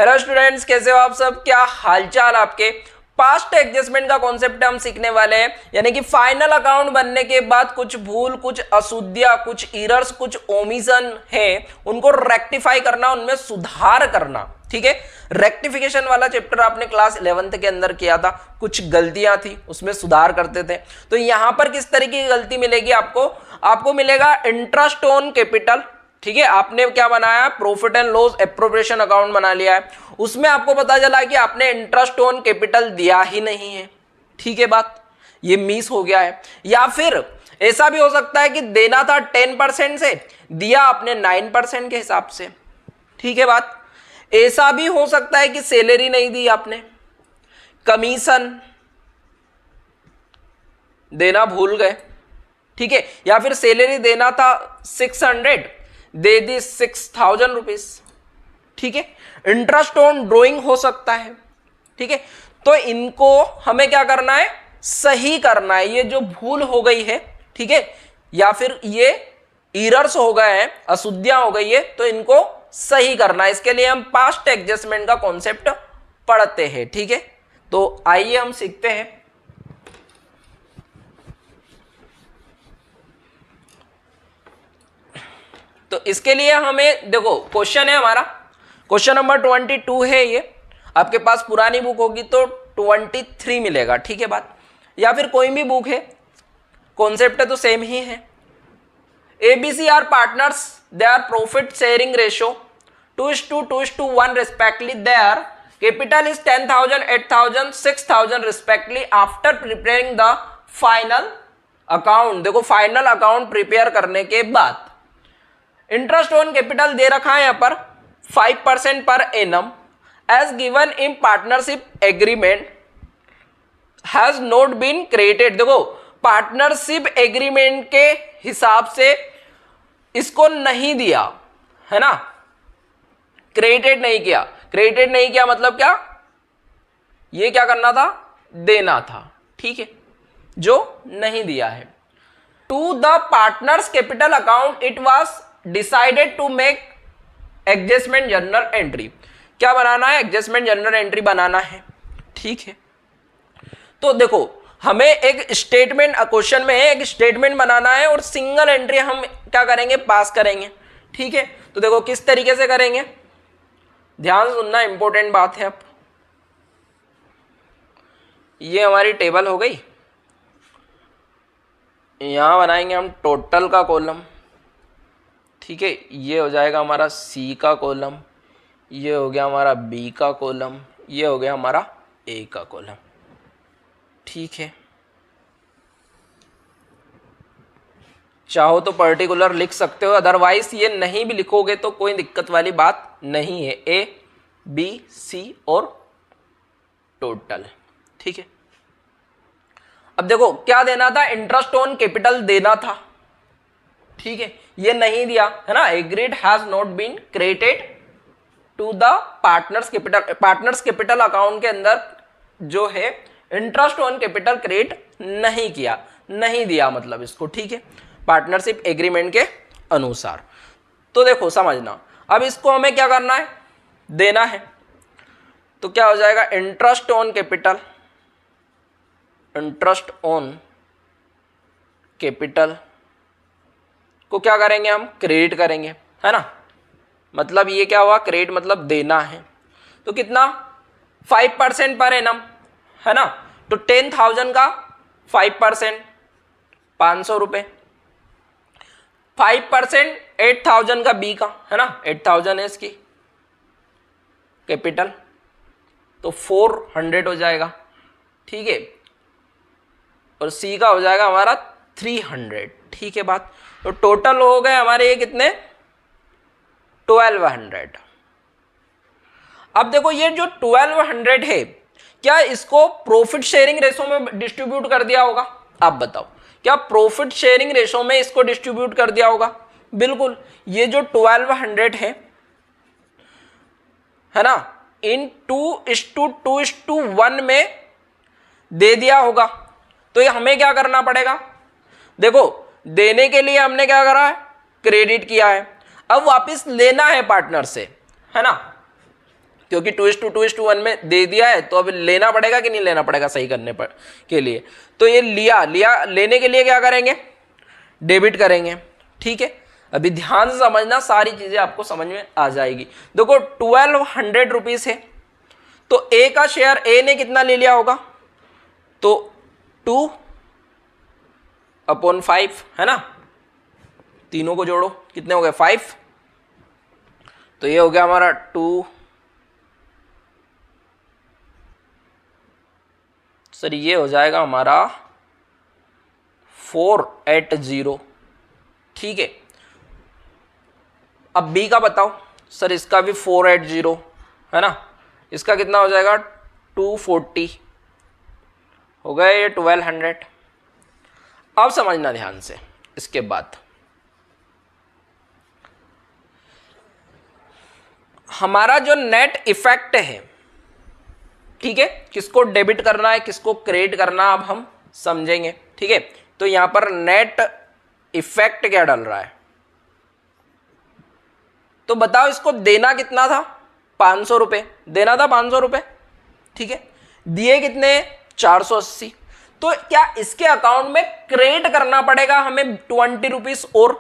Hello students, कैसे हो आप सब? क्या हालचाल आपके? पास्ट एडजस्टमेंट का कॉन्सेप्ट हम सीखने वाले हैं, यानी कि फाइनल अकाउंट बनने के बाद कुछ भूल, कुछ अशुद्धियां, कुछ इरर्स, कुछ ओमिशन है, उनको रेक्टिफाई करना, उनमें सुधार करना। ठीक है, रेक्टिफिकेशन वाला चैप्टर आपने क्लास 11th के अंदर किया था। कुछ गलतियां थी, उसमें सुधार करते थे। तो यहां पर किस तरीके की गलती मिलेगी आपको मिलेगा इंटरेस्ट ऑन कैपिटल। ठीक है, आपने क्या बनाया? Profit and loss appropriation account बना लिया है। उसमें आपको पता चला कि आपने इंटरेस्ट ऑन कैपिटल दिया ही नहीं है। ठीक है, बात ये मिस हो गया है। या फिर ऐसा भी हो सकता है कि देना था 10% से, दिया आपने 9% के हिसाब से। ठीक है, बात ऐसा भी हो सकता है कि सैलरी नहीं दी आपने, कमीशन देना भूल गए। ठीक है, या फिर सैलरी देना था 600, दे दी 6000 रुपीज। ठीक है, इंटरेस्ट ऑन ड्रॉइंग हो सकता है। ठीक है, तो इनको हमें क्या करना है? सही करना है। ये जो भूल हो गई है, ठीक है, या फिर ये इरर्स हो गए हैं, अशुद्धियां हो गई है, तो इनको सही करना है। इसके लिए हम पास्ट एडजस्टमेंट का कॉन्सेप्ट पढ़ते हैं। ठीक है, तो आइए हम सीखते हैं। तो इसके लिए हमें देखो, क्वेश्चन है हमारा, क्वेश्चन नंबर 22 है। ये आपके पास पुरानी बुक होगी तो 23 मिलेगा। ठीक है बात, या फिर कोई भी बुक है, कॉन्सेप्ट तो सेम ही है। ABC are partners, they are profit sharing ratio 2:1 respectively. Their capital is 10,000, 8,000, 6,000 respectively after preparing the final account. देखो, फाइनल अकाउंट प्रिपेयर करने के बाद इंटरेस्ट ऑन कैपिटल दे रखा है यहां पर 5% per annum as given in partnership agreement has not been created. देखो, partnership agreement के हिसाब से इसको नहीं दिया है ना, क्रिएटेड नहीं किया। क्रिएटेड नहीं किया मतलब क्या? ये क्या करना था? देना था। ठीक है, जो नहीं दिया है। To the partners capital account it was decided to make adjustment general entry. क्या बनाना है? एडजस्टमेंट जनरल एंट्री बनाना है। ठीक है, तो देखो, हमें एक स्टेटमेंट, क्वेश्चन में है एक स्टेटमेंट बनाना है और सिंगल एंट्री हम क्या करेंगे? पास करेंगे। ठीक है, तो देखो किस तरीके से करेंगे, ध्यान से सुनना, इंपॉर्टेंट बात है। अब ये हमारी टेबल हो गई, यहां बनाएंगे हम टोटल का कॉलम। ठीक है, ये हो जाएगा हमारा सी का कॉलम, ये हो गया हमारा बी का कॉलम, ये हो गया हमारा ए का कॉलम। ठीक है, चाहो तो पर्टिकुलर लिख सकते हो, अदरवाइज ये नहीं भी लिखोगे तो कोई दिक्कत वाली बात नहीं है। ए बी सी और टोटल। ठीक है, अब देखो क्या देना था? इंटरेस्ट ऑन कैपिटल देना था। ठीक है, ये नहीं दिया है ना। Agreed has not been created to the partners capital. Partners capital account के अंदर जो है इंटरेस्ट ऑन कैपिटल क्रिएट नहीं किया, नहीं दिया मतलब इसको। ठीक है, पार्टनरशिप एग्रीमेंट के अनुसार। तो देखो समझना, अब इसको हमें क्या करना है? देना है। तो क्या हो जाएगा? Interest on capital, interest on capital को क्या करेंगे? हम क्रेडिट करेंगे, है ना। मतलब ये क्या हुआ? क्रेडिट मतलब देना है। तो कितना? 5% पर एनम, है ना। तो 10,000 का 5% 500 रुपए, 5% 8,000 का बी का, है ना। 8,000 है इसकी कैपिटल, तो 400 हो जाएगा। ठीक है, और सी का हो जाएगा हमारा 300। ठीक है बात, तो टोटल हो गए हमारे ये कितने? 1200। अब देखो, ये जो 1200 है, क्या इसको प्रॉफिट शेयरिंग रेशो में डिस्ट्रीब्यूट कर दिया होगा? आप बताओ, क्या प्रॉफिट शेयरिंग रेशो में इसको डिस्ट्रीब्यूट कर दिया होगा? बिल्कुल। ये जो 1200 है ना, इन 2:2:1 में दे दिया होगा। तो ये हमें क्या करना पड़ेगा? देखो, देने के लिए हमने क्या करा है? क्रेडिट किया है। अब वापस लेना है पार्टनर से, है ना। क्योंकि 2:2:1 में दे दिया है, तो अब लेना पड़ेगा कि नहीं लेना पड़ेगा सही करने पर के लिए। तो ये लिया लेने के लिए क्या करेंगे, डेबिट करेंगे। ठीक है, अभी ध्यान से समझना, सारी चीजें आपको समझ में आ जाएगी। देखो 1200 रुपीज है, तो ए का शेयर ए ने कितना ले लिया होगा, तो 2/5 है ना, तीनों को जोड़ो कितने हो गए 5, तो ये हो गया हमारा 2, सर ये हो जाएगा हमारा 480। ठीक है, अब बी का बताओ, सर इसका भी 480 है ना, इसका कितना हो जाएगा 240, हो गया ये 1200। अब समझना ध्यान से, इसके बाद हमारा जो नेट इफेक्ट है, ठीक है, किसको डेबिट करना है किसको क्रेडिट करना अब हम समझेंगे। ठीक है, तो यहां पर नेट इफेक्ट क्या डल रहा है, तो बताओ इसको देना कितना था 500 रुपए देना था 500 रुपए। ठीक है, दिए कितने 480, तो क्या इसके अकाउंट में क्रेडिट करना पड़ेगा हमें 20 रुपीज और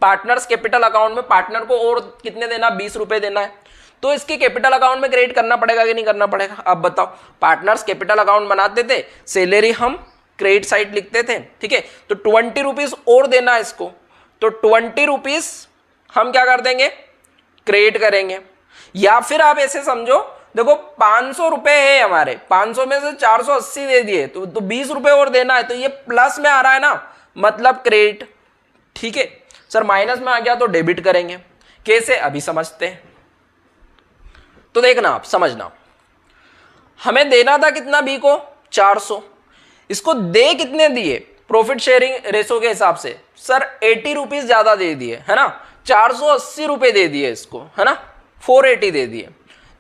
पार्टनर्स कैपिटल अकाउंट में पार्टनर को और कितने देना 20 रुपए देना है, तो इसके कैपिटल अकाउंट में क्रेडिट करना पड़ेगा कि नहीं करना पड़ेगा। अब बताओ, पार्टनर्स कैपिटल अकाउंट बनाते थे, सैलरी हम क्रेडिट साइड लिखते थे। ठीक है, तो 20 रुपीज और देना है इसको, तो 20 रुपीज हम क्या कर देंगे क्रेडिट करेंगे। या फिर आप ऐसे समझो, देखो 500 रुपए है हमारे, 500 में से 480 दे दिए, तो 20 रुपए और देना है, तो ये प्लस में आ रहा है ना, मतलब क्रेडिट। ठीक है सर, माइनस में आ गया तो डेबिट करेंगे। कैसे, अभी समझते हैं। तो देखना आप समझना, हमें देना था कितना बी को 400, इसको दे कितने दिए प्रॉफिट शेयरिंग रेशो के हिसाब से, सर 80 रुपीज ज्यादा दे दिए है ना, 480 रुपए दे दिए इसको है ना, 480 दे दिए,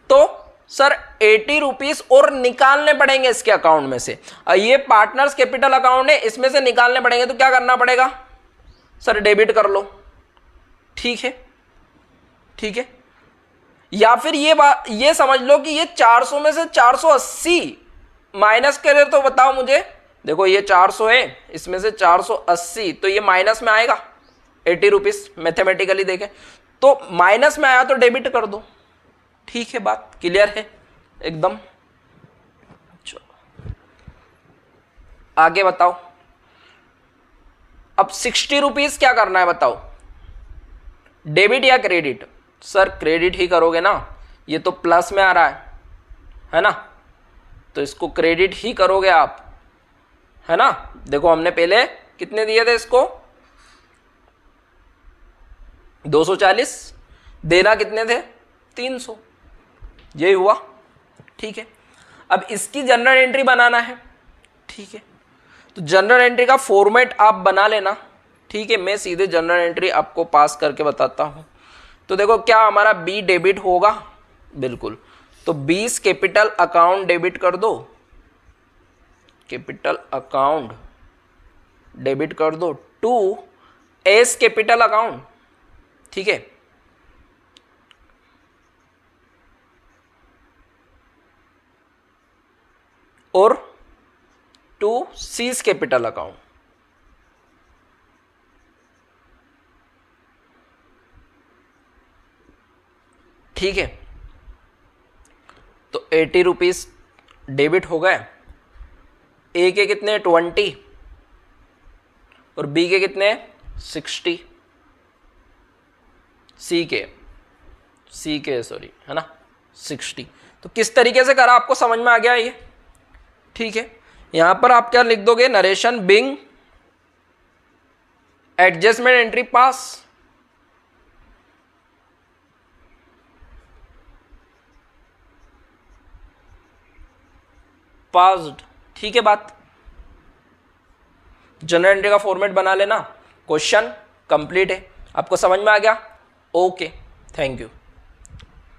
तो सर 80 रुपीज और निकालने पड़ेंगे इसके अकाउंट में से। ये पार्टनर्स कैपिटल अकाउंट है, इसमें से निकालने पड़ेंगे, तो क्या करना पड़ेगा सर डेबिट कर लो। ठीक है, ठीक है, या फिर ये समझ लो कि ये 400 में से 480 माइनस करे, तो बताओ मुझे, देखो ये 400 है, इसमें से 480, तो ये माइनस में आएगा 80 रुपीज, मैथमेटिकली देखें तो माइनस में आया तो डेबिट कर दो। ठीक है, बात क्लियर है एकदम। चलो आगे बताओ, अब 60 रुपीज क्या करना है बताओ, डेबिट या क्रेडिट, सर क्रेडिट ही करोगे ना, ये तो प्लस में आ रहा है ना, तो इसको क्रेडिट ही करोगे आप, है ना। देखो हमने पहले कितने दिए थे इसको 240, देना कितने थे 300, यही हुआ। ठीक है, अब इसकी जनरल एंट्री बनाना है। ठीक है, तो जनरल एंट्री का फॉर्मेट आप बना लेना। ठीक है, मैं सीधे जनरल एंट्री आपको पास करके बताता हूं। तो देखो क्या हमारा बी डेबिट होगा, बिल्कुल, तो 20 कैपिटल अकाउंट डेबिट कर दो, कैपिटल अकाउंट डेबिट कर दो टू एस कैपिटल अकाउंट। ठीक है, और टू सीज कैपिटल अकाउंट। ठीक है, तो 80 रुपीज डेबिट हो गए, ए के कितने 20 और बी के कितने 60, सी के सॉरी है ना 60। तो किस तरीके से करा आपको समझ में आ गया ये। ठीक है, यहां पर आप क्या लिख दोगे, narration being adjustment entry pass, passed. ठीक है, बात जनरल एंट्री का फॉर्मेट बना लेना, क्वेश्चन कंप्लीट है। आपको समझ में आ गया, ओके, थैंक यू।